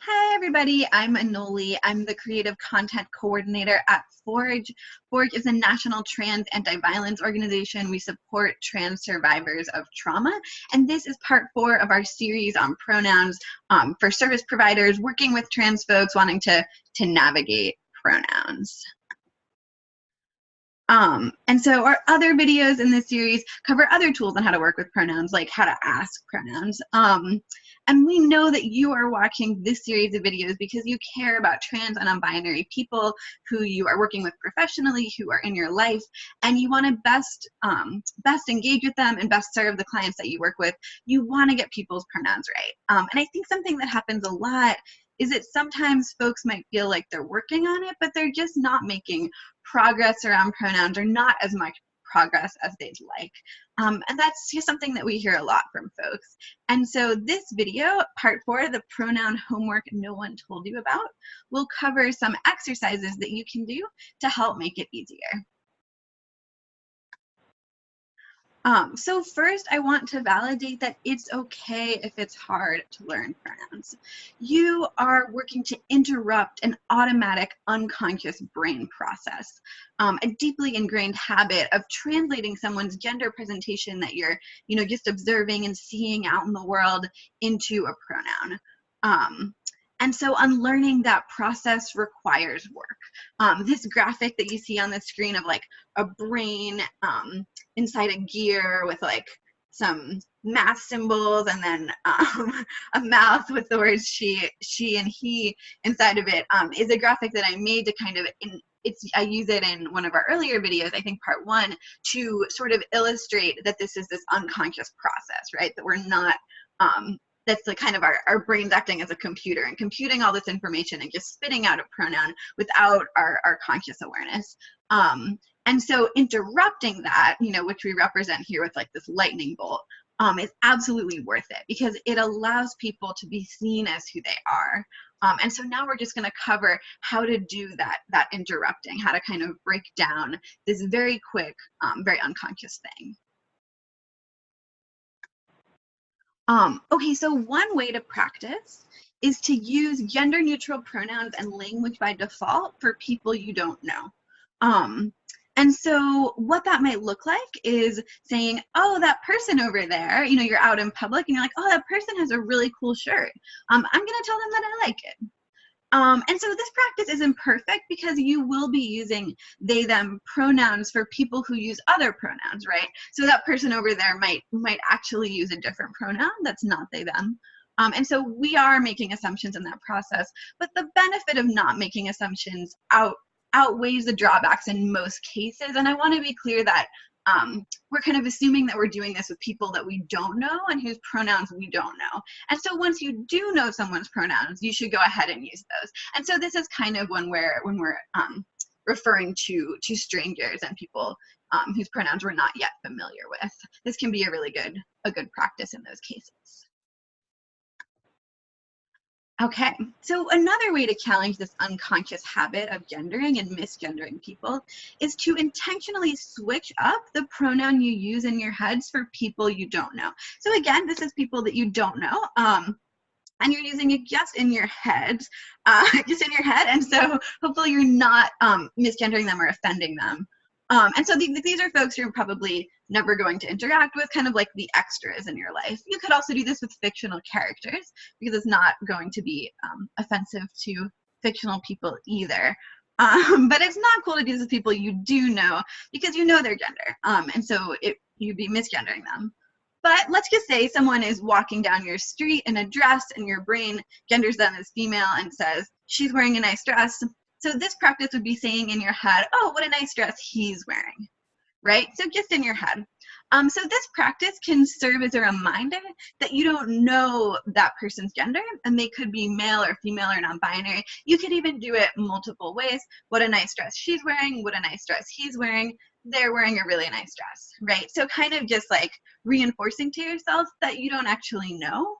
Hi, everybody. I'm Anoli. I'm the creative content coordinator at Forge. Forge is a national trans anti-violence organization. We support trans survivors of trauma. And this is part 4 of our series on pronouns for service providers working with trans folks wanting to navigate pronouns. And so our other videos in this series cover other tools on how to work with pronouns, like how to ask pronouns. And we know that you are watching this series of videos because you care about trans and non-binary people who you are working with professionally, who are in your life, and you want to best engage with them and best serve the clients that you work with. You want to get people's pronouns right. And I think something that happens a lot is that sometimes folks might feel like they're working on it, but they're just not making progress around pronouns, or not as much progress as they'd like. And that's just something that we hear a lot from folks. And so this video, part 4, the pronoun homework no one told you about, will cover some exercises that you can do to help make it easier. So first, I want to validate that it's okay if it's hard to learn pronouns. You are working to interrupt an automatic, unconscious brain process, a deeply ingrained habit of translating someone's gender presentation that you're, just observing and seeing out in the world into a pronoun. And so unlearning that process requires work. This graphic that you see on the screen of like a brain inside a gear with like some math symbols and then a mouth with the words she and he inside of it is a graphic that I made to kind of, I use it in one of our earlier videos, I think part 1, to sort of illustrate that this is this unconscious process, right? That we're not, that's the kind of our brains acting as a computer and computing all this information and just spitting out a pronoun without our conscious awareness. And so interrupting that, which we represent here with like this lightning bolt, is absolutely worth it because it allows people to be seen as who they are. And so now we're just going to cover how to do that interrupting, how to kind of break down this very quick, very unconscious thing. Okay, so one way to practice is to use gender neutral pronouns and language by default for people you don't know. And so what that might look like is saying, oh, that person over there, you're out in public and you're like, oh, that person has a really cool shirt. I'm going to tell them that I like it. And so this practice isn't perfect because you will be using they, them pronouns for people who use other pronouns, right? So that person over there might actually use a different pronoun that's not they, them. And so we are making assumptions in that process, but the benefit of not making assumptions outweighs the drawbacks in most cases. And I want to be clear that we're kind of assuming that we're doing this with people that we don't know and whose pronouns we don't know. And so once you do know someone's pronouns, you should go ahead and use those. And so this is kind of when we're referring to strangers and people whose pronouns we're not yet familiar with. This can be a really good practice in those cases. Okay, so another way to challenge this unconscious habit of gendering and misgendering people is to intentionally switch up the pronoun you use in your heads for people you don't know. So again, this is people that you don't know, and you're using it just in your head, and so hopefully you're not misgendering them or offending them. And so these are folks you're probably never going to interact with, kind of like the extras in your life. You could also do this with fictional characters because it's not going to be offensive to fictional people either. But it's not cool to do this with people you do know because you know their gender, and so you'd be misgendering them. But let's just say someone is walking down your street in a dress and your brain genders them as female and says, she's wearing a nice dress. So this practice would be saying in your head, oh, what a nice dress he's wearing, right? So just in your head. So this practice can serve as a reminder that you don't know that person's gender, and they could be male or female or non-binary. You could even do it multiple ways. What a nice dress she's wearing, what a nice dress he's wearing, they're wearing a really nice dress, right? So kind of just like reinforcing to yourself that you don't actually know.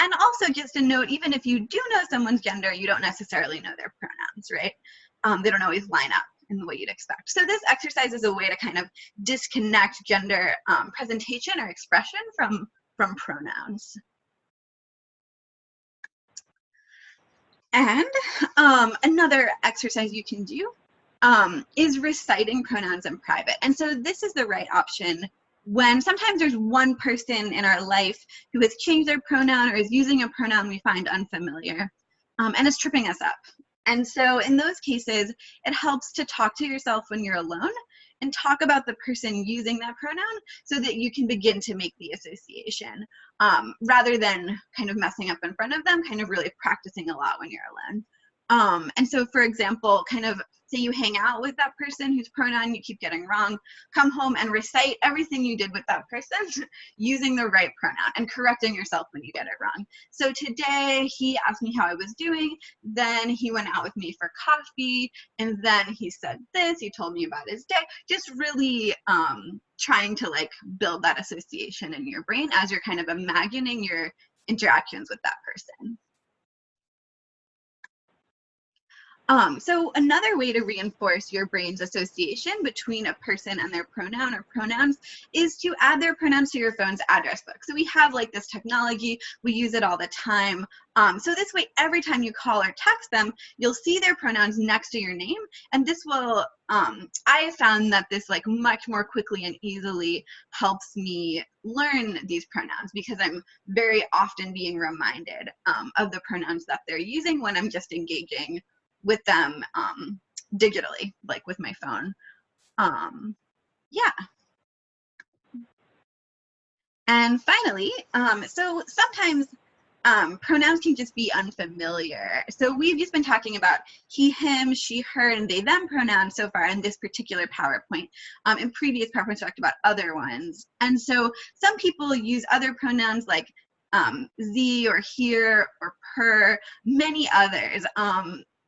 And also just a note, even if you do know someone's gender, you don't necessarily know their pronouns, right? They don't always line up in the way you'd expect. So this exercise is a way to kind of disconnect gender presentation or expression from pronouns. And another exercise you can do is reciting pronouns in private. And so this is the right option when sometimes there's one person in our life who has changed their pronoun or is using a pronoun we find unfamiliar, and it's tripping us up. And so in those cases, it helps to talk to yourself when you're alone and talk about the person using that pronoun so that you can begin to make the association, rather than kind of messing up in front of them, kind of really practicing a lot when you're alone. And so, for example, kind of say you hang out with that person whose pronoun you keep getting wrong, come home and recite everything you did with that person using the right pronoun and correcting yourself when you get it wrong. So today he asked me how I was doing, then he went out with me for coffee, and then he said this, he told me about his day, just really trying to like build that association in your brain as you're kind of imagining your interactions with that person. So another way to reinforce your brain's association between a person and their pronoun or pronouns is to add their pronouns to your phone's address book. So we have like this technology, we use it all the time. So this way, every time you call or text them, you'll see their pronouns next to your name. And this will, I have found that this like much more quickly and easily helps me learn these pronouns because I'm very often being reminded of the pronouns that they're using when I'm just engaging with them digitally, like with my phone. Yeah. And finally, so sometimes pronouns can just be unfamiliar. So we've just been talking about he, him, she, her, and they, them pronouns so far in this particular PowerPoint. In previous PowerPoints, we talked about other ones. And so some people use other pronouns like Z or here or per, many others.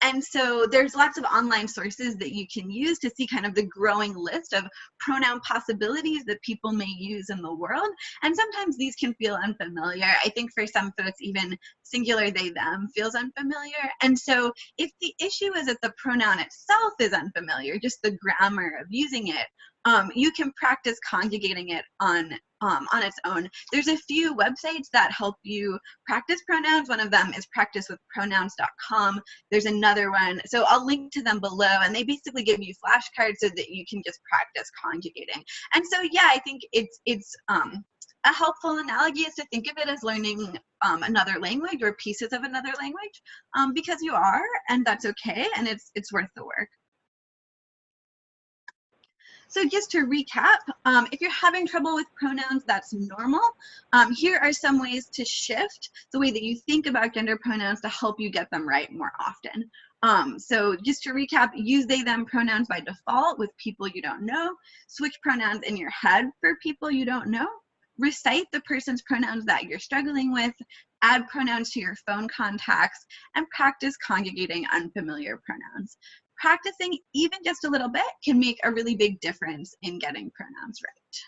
And so there's lots of online sources that you can use to see kind of the growing list of pronoun possibilities that people may use in the world. And sometimes these can feel unfamiliar. I think for some folks, even singular they, them feels unfamiliar. And so if the issue is that the pronoun itself is unfamiliar, just the grammar of using it, you can practice conjugating it on its own. There's a few websites that help you practice pronouns. One of them is practicewithpronouns.com. There's another one. So I'll link to them below, and they basically give you flashcards so that you can just practice conjugating. And so, yeah, I think it's a helpful analogy is to think of it as learning another language or pieces of another language, because you are, and that's okay, and it's worth the work. So just to recap, if you're having trouble with pronouns, that's normal. Here are some ways to shift the way that you think about gender pronouns to help you get them right more often. So just to recap, use they, them pronouns by default with people you don't know. Switch pronouns in your head for people you don't know. Recite the person's pronouns that you're struggling with. Add pronouns to your phone contacts, and practice conjugating unfamiliar pronouns. Practicing even just a little bit can make a really big difference in getting pronouns right.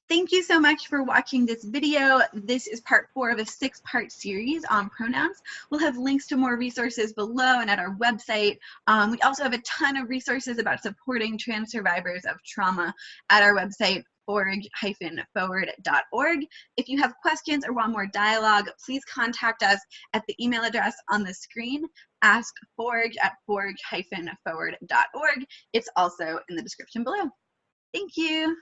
Thank you so much for watching this video. This is part 4 of a 6-part series on pronouns. We'll have links to more resources below and at our website. We also have a ton of resources about supporting trans survivors of trauma at our website, forg-forward.org. If you have questions or want more dialogue, please contact us at the email address on the screen, askforg@forg-forward.org. It's also in the description below. Thank you.